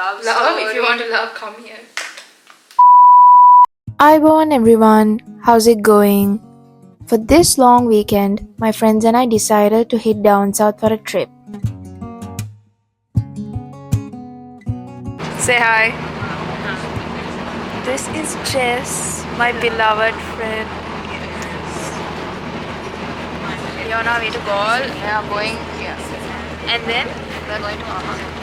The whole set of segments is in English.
love. Love, if you want to love, come here. Hi everyone, how's it going? For this long weekend, my friends and I decided to head down south for a trip. Say hi. This is Jess, my beloved friend. You're on our way to Galle. We are going here. And then we're going to Ahangama.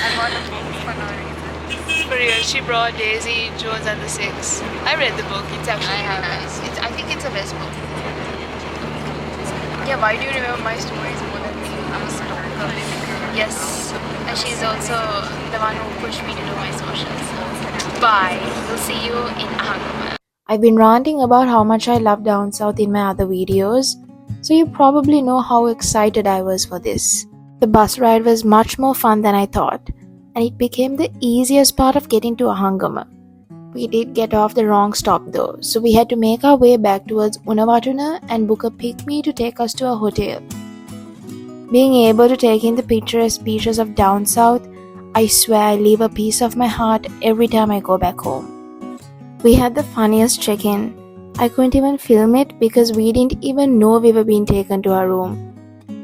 I bought a book for no reason. For real, she brought Daisy Jones and the Six. I read the book. It's actually nice. I think it's the best book. Yeah, why do you remember my stories more than me? I'm a stalker. Yes. And she's also the one who pushed me to do my socials. Bye. We'll see you in Ahangama. I've been ranting about how much I love down south in my other videos, so you probably know how excited I was for this. The bus ride was much more fun than I thought, and it became the easiest part of getting to Ahangama. We did get off the wrong stop though, so we had to make our way back towards Unnavatuna and book a pick-me to take us to a hotel. Being able to take in the picturesque beaches of down south, I swear I leave a piece of my heart every time I go back home. We had the funniest check-in. I couldn't even film it because we didn't even know we were being taken to our room.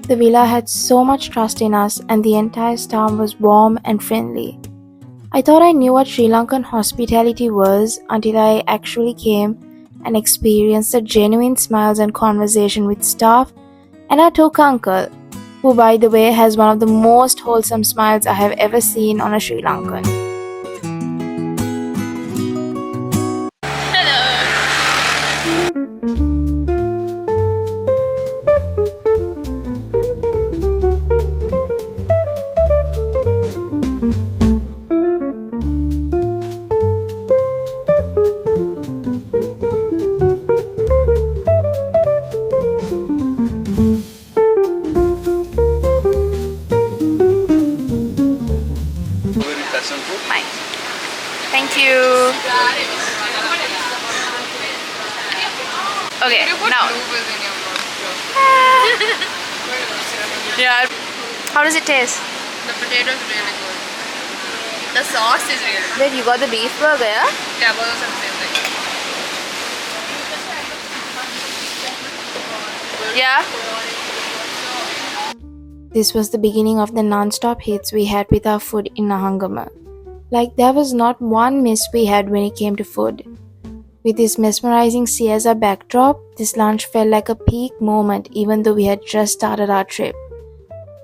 The villa had so much trust in us and the entire staff was warm and friendly. I thought I knew what Sri Lankan hospitality was until I actually came and experienced the genuine smiles and conversation with staff and our Toka uncle, who by the way has one of the most wholesome smiles I have ever seen on a Sri Lankan. Fine. Thank you. Okay, now. Yeah. How does it taste? The potato is really good. The sauce is really good. Wait, you got the beef burger, yeah? Yeah, both of them same thing. Yeah. This was the beginning of the non-stop hits we had with our food in Ahangama. Like there was not one miss we had when it came to food. With this mesmerizing sea as our backdrop, this lunch felt like a peak moment even though we had just started our trip.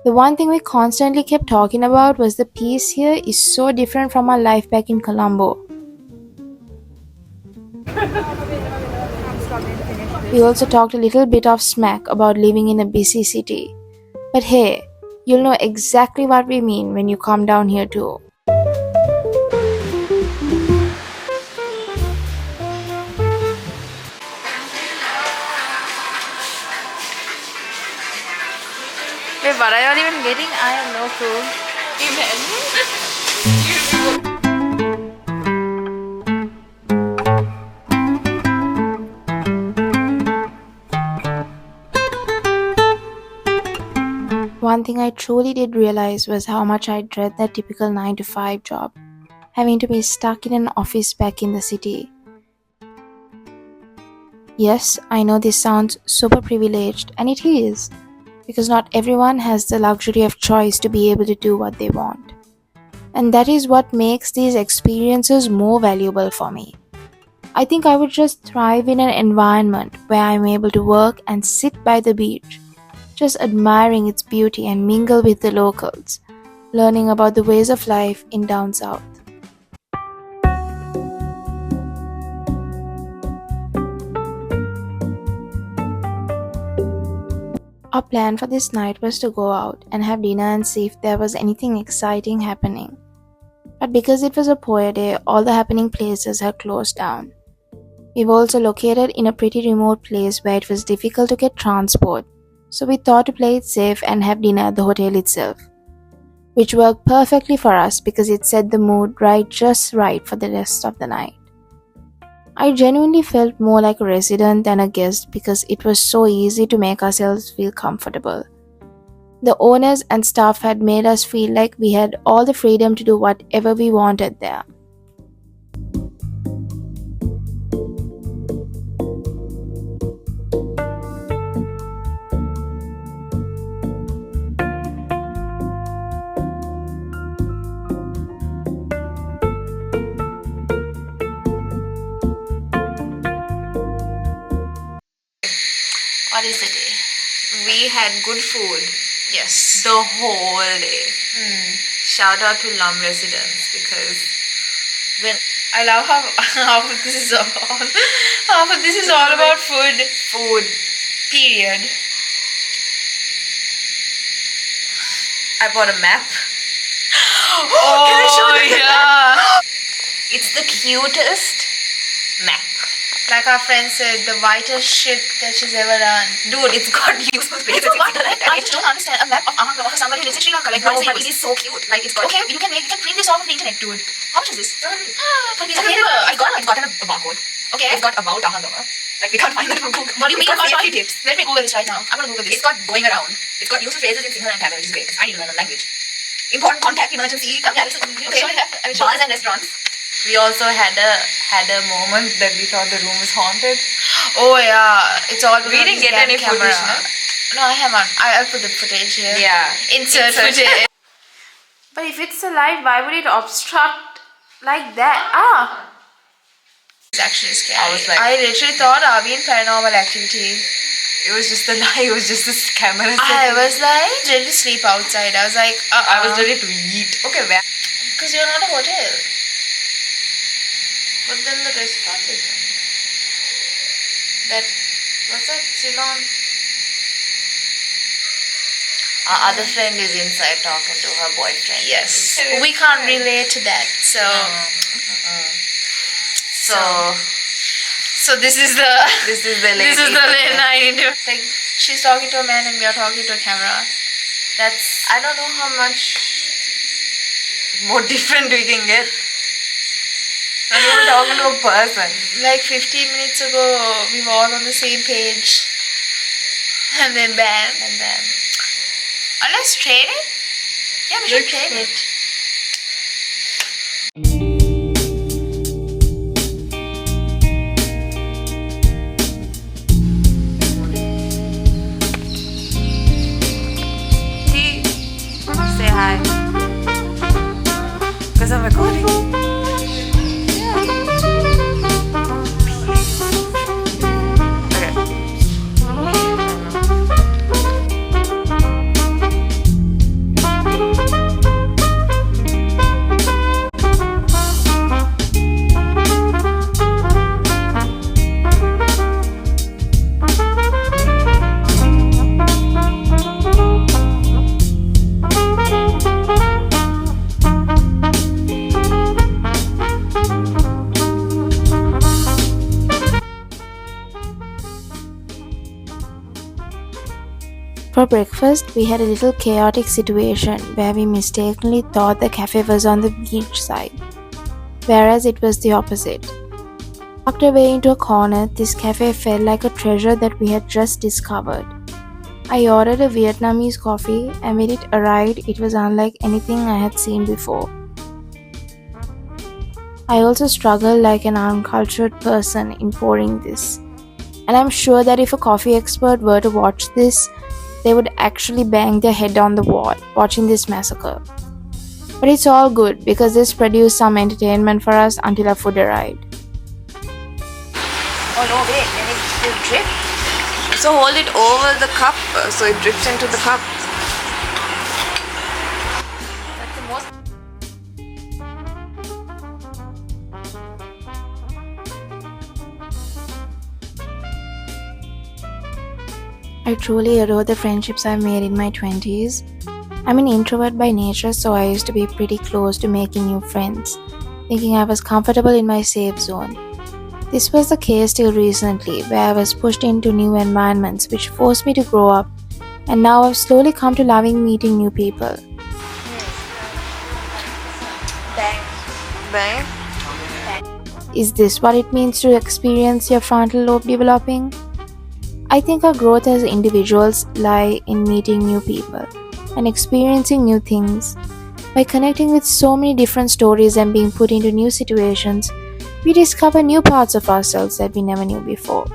The one thing we constantly kept talking about was the peace here is so different from our life back in Colombo. We also talked a little bit of smack about living in a busy city. But hey, you'll know exactly what we mean when you come down here too. Wait, what are y'all even getting? I have no clue. One thing I truly did realize was how much I dread that typical 9 to 5 job, having to be stuck in an office back in the city. Yes, I know this sounds super privileged, and it is, because not everyone has the luxury of choice to be able to do what they want. And that is what makes these experiences more valuable for me. I think I would just thrive in an environment where I'm able to work and sit by the beach, just admiring its beauty and mingle with the locals, learning about the ways of life in down south. Our plan for this night was to go out and have dinner and see if there was anything exciting happening. But because it was a poor day, all the happening places had closed down. We were also located in a pretty remote place where it was difficult to get transport, so we thought to play it safe and have dinner at the hotel itself, which worked perfectly for us because it set the mood just right for the rest of the night. I genuinely felt more like a resident than a guest because it was so easy to make ourselves feel comfortable. The owners and staff had made us feel like we had all the freedom to do whatever we wanted there. What is the day? We had good food Yes. the whole day. Shout out to Lum residents because when I love how half of this is all about food. Period. I bought a map. Oh, Can I show them the yeah. It's the cutest map. Like our friend said, the whitest shit that she's ever done. Dude, it's got useful spaces. I just don't understand a map of Ahangama for somebody who lives in Sri Lanka. Like, No, what is but it? it is so cute. Like it's got Okay, you can print this off of the internet, dude. How much is this? For a piece of paper. It's got a barcode. Okay. It's got about Ahangama. Like we can't find that from Google. What do you mean? It's got About safety tips. Let me Google this right now. I'm gonna Google this. It's got going around. It's got useful phrases in Sinhala and Tamil, which is great. I need to learn a language. Important contact, emergency. Yeah, okay. Show me that. I mean, show Bars me. and restaurants. We also had a moment that we thought the room was haunted. Oh yeah, it's all. We didn't get any camera. footage, no? No, I haven't. I'll put the footage here. Yeah. Insert footage. But if it's alive, why would it obstruct like that? It's actually scary. I was like- I literally thought, are we in paranormal activity? It was just a lie. It was just this camera. I was like ready to sleep outside. I was like, I was ready to eat. Okay, where? because you're not a hotel. But then the restaurant is that. What's that? Ceylon. Our other friend is inside talking to her boyfriend. Yes. We can't relate to that. So. So this is the. This is the lady. This is the late night into. Like she's talking to a man and we are talking to a camera. That's. I don't know how much more different we can get. Not even talking to a person. Like 15 minutes ago, we were all on the same page. And then bam. And then Let's trade it? Yeah, we should trade it. say hi. Because I'm recording. For breakfast, we had a little chaotic situation where we mistakenly thought the cafe was on the beach side, whereas it was the opposite. Tucked away into a corner, this cafe felt like a treasure that we had just discovered. I ordered a Vietnamese coffee, and when it arrived, it was unlike anything I had seen before. I also struggled like an uncultured person in pouring this, and I'm sure that if a coffee expert were to watch this, they would actually bang their head on the wall watching this massacre. But it's all good because this produced some entertainment for us until our food arrived. Oh no, wait, then it will drip. So hold it over the cup so it drips into the cup. That's the most. I truly adore the friendships I've made in my 20s. I'm an introvert by nature, so I used to be pretty close to making new friends, thinking I was comfortable in my safe zone. This was the case till recently, where I was pushed into new environments which forced me to grow up, and now I've slowly come to loving meeting new people. Bang. Is this what it means to experience your frontal lobe developing? I think our growth as individuals lie in meeting new people. and experiencing new things. By connecting with so many different stories and being put into new situations, we discover new parts of ourselves that we never knew before.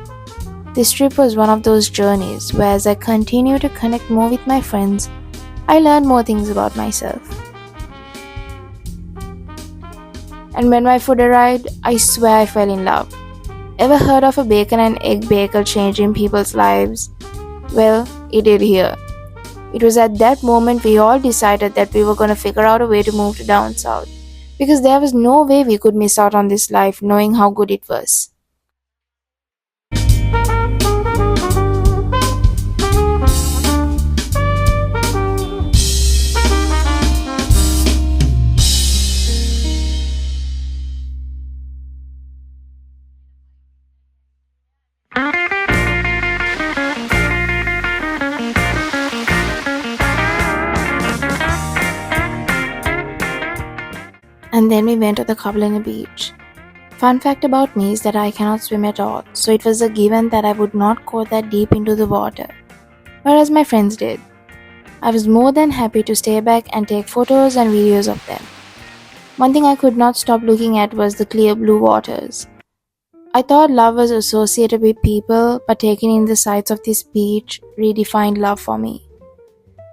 This trip was one of those journeys where, as I continue to connect more with my friends, I learned more things about myself. And when my food arrived, I swear I fell in love. Ever heard of a bacon and egg baker changing people's lives? Well, it did here. It was at that moment we all decided that we were going to figure out a way to move to down south, because there was no way we could miss out on this life knowing how good it was. And then we went to the Kabalina beach. Fun fact about me is that I cannot swim at all, so it was a given that I would not go that deep into the water, whereas my friends did. I was more than happy to stay back and take photos and videos of them. One thing I could not stop looking at was the clear blue waters. I thought love was associated with people, but taking in the sights of this beach redefined love for me.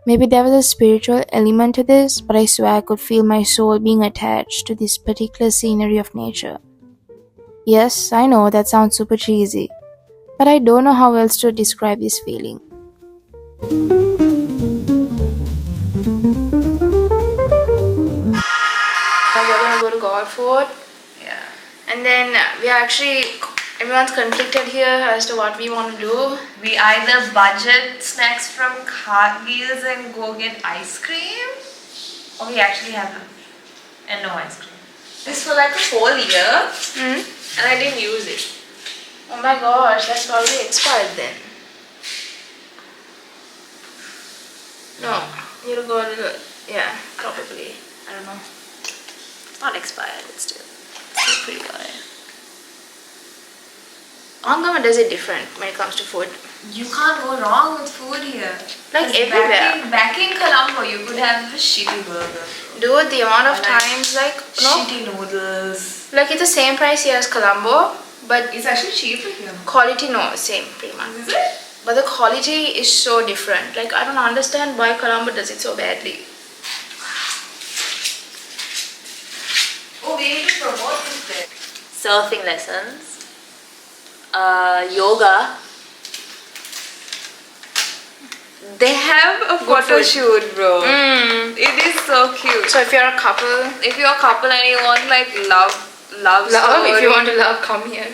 Maybe there was a spiritual element to this, but I swear I could feel my soul being attached to this particular scenery of nature. Yes, I know that sounds super cheesy, but I don't know how else to describe this feeling. We're gonna go to Golf Fort. Yeah. And then everyone's conflicted here as to what we want to do. We either budget snacks from Cargill's and go get ice cream, or we actually have them and no ice cream. This for like a whole year, and I didn't use it. Oh my gosh, that's probably expired then. No, you'll go a little, yeah, probably. I don't know. It's not expired, it's still pretty good. Ahangama does it different when it comes to food. You can't go wrong with food here. Like 'Cause everywhere. Back in Colombo, you could have a shitty burger. Dude, the amount of Or like times, like, no, shitty noodles. like it's the same price here as Colombo, but It's actually cheaper here. quality, no, same pretty much. Is it? But the quality is so different. Like, I don't understand why Colombo does it so badly. Oh, we need to promote this bit. Surfing lessons, yoga. They have a photo shoot, bro. It is so cute. So if you're a couple, If you're a couple and you want like love story, if you want to love, come here.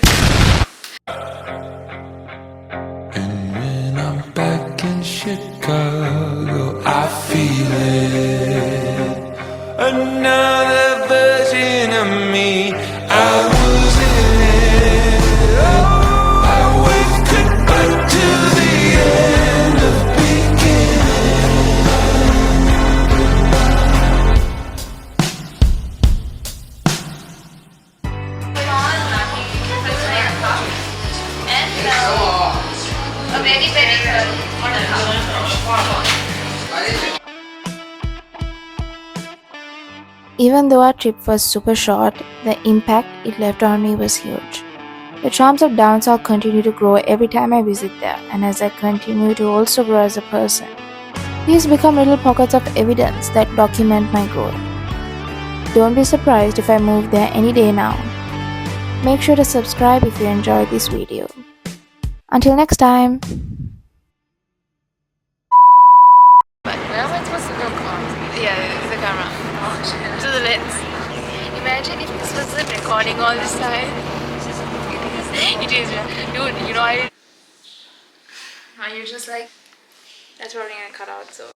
And when I'm back in Chicago, I feel it. Another version of me. I was in it. Oh, I wave goodbye to the end of beginning. a very very good on a Even though our trip was super short, the impact it left on me was huge. The charms of down south continue to grow every time I visit there, and as I continue to also grow as a person. These become little pockets of evidence that document my growth. Don't be surprised if I move there any day now. Make sure to subscribe if you enjoyed this video. Until next time! Where am I supposed to look on? Yeah, it's the camera. To the lens. Imagine if this wasn't recording all this time. It is, dude. You know, are you just like? That's probably gonna cut out. So.